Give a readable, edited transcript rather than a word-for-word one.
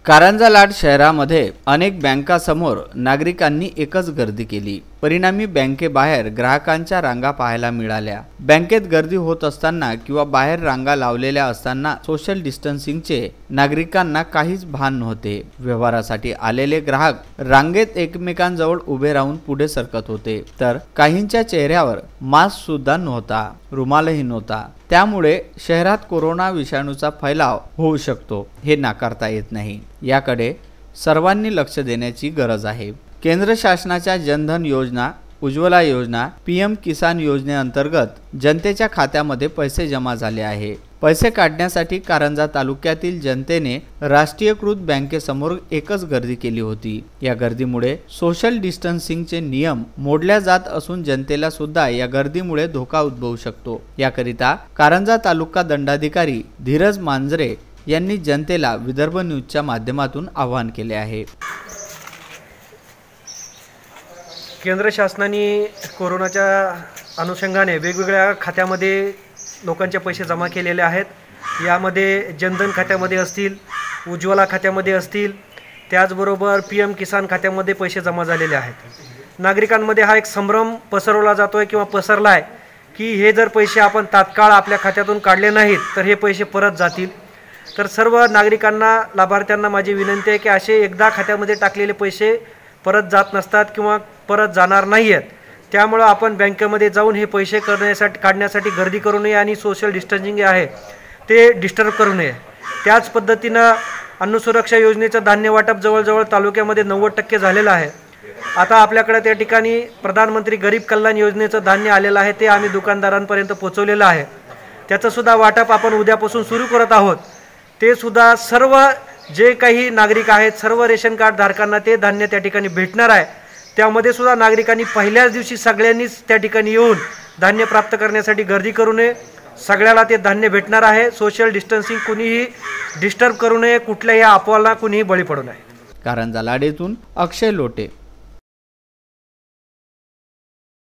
कारंजा लाड शहरामध्ये अनेक बँकांसमोर नागरिकांनी एकच गर्दी केली। परिणामी बँकेबाहेर ग्राहकांच्या रांगा पाहायला मिळाल्या। बँकेत गर्दी होत असताना किंवा बाहेर रांगा लावलेल्या असताना सोशल डिस्टन्सिंगचे नागरिकांना काहीच भान नव्हते। व्यवहारासाठी आलेले ग्राहक रांगेत एकमेकांजवळ उभे राहून पुढे सरकत होते, तर काहींच्या चेहऱ्यावर मास्क सुद्धा नव्हता, रुमालही नव्हता। त्यामुळे शहरात कोरोना विषाणूचा फैलाव होऊ शकतो हे नाकारता येत नाही। याकडे सर्वांनी लक्ष देण्याची गरज आहे। केंद्र शासनाच्या जनधन योजना, उज्ज्वला योजना, पीएम किसान योजनेअंतर्गत जनतेच्या खात्यामध्ये पैसे जमा झाले आहे। पैसे काढण्यासाठी कारंजा तालुक्यातील जनतेने राष्ट्रीयकृत बँकेसमोर एकच गर्दी केली होती। या गर्दीमुळे सोशल डिस्टन्सिंगचे नियम मोडल्या जात असून जनतेला सुद्धा या गर्दीमुळे धोका उद्भवू शकतो। याकरिता कारंजा तालुका दंडाधिकारी धीरज मांजरे यांनी जनतेला विदर्भ न्यूजच्या माध्यमातून आवाहन केले आहे। केंद्र शासनाने कोरोनाच्या अनुषंगाने वेगवेगळ्या खात्यामध्ये लोकांचे पैसे जमा केलेले आहेत। यामध्ये जनधन खात्यामध्ये असतील, उज्ज्वला खात्यामध्ये असतील, त्याचबरोबर पीएम किसान खात्यामध्ये पैसे जमा झालेले आहेत। नागरिकांमध्ये हा एक संभ्रम पसरवला जातोय किंवा पसरला आहे की हे जर पैसे आपण तात्काळ आपल्या खात्यातून काढले नाहीत तर हे पैसे परत जातील। तर सर्व नागरिकांना, लाभार्थ्यांना माझी विनंती आहे की असे एकदा खात्यामध्ये टाकलेले पैसे परत जात नसतात किंवा परत जाणार नाही आहेत। त्यामुळे आपण बँकेमध्ये जाऊन हे पैसे काढण्यासाठी गर्दी करू नये आणि सोशल डिस्टन्सिंग आहे ते डिस्टर्ब करू नये। त्याच पद्धतीनं अन्न सुरक्षा योजनेचं धान्य वाटप जवळजवळ तालुक्यामध्ये 90% झालेलं आहे। आता आपल्याकडे त्या ठिकाणी प्रधानमंत्री गरीब कल्याण योजनेचं धान्य आलेलं आहे, ते आम्ही दुकानदारांपर्यंत पोहोचवलेलं आहे। त्याचं सुद्धा वाटप आपण उद्यापासून सुरू करत आहोत। ते सुद्धा सर्व जे काही नागरिक आहेत, सर्व रेशन कार्ड धारकांना ते धान्य त्या ठिकाणी भेटणार आहे। त्यामध्ये सुद्धा नागरिकांनी पहिल्याच दिवशी सगळ्यांनीच त्या ठिकाणी येऊन धान्य प्राप्त करण्यासाठी गर्दी करू नये। सगळ्याला ते धान्य भेटणार आहे। सोशल डिस्टन्सिंग कुणीही डिस्टर्ब करू नये, कुठल्याही अफवाला कुणीही बळी पडू नये। कारंजा लाडेतून अक्षय लोटे।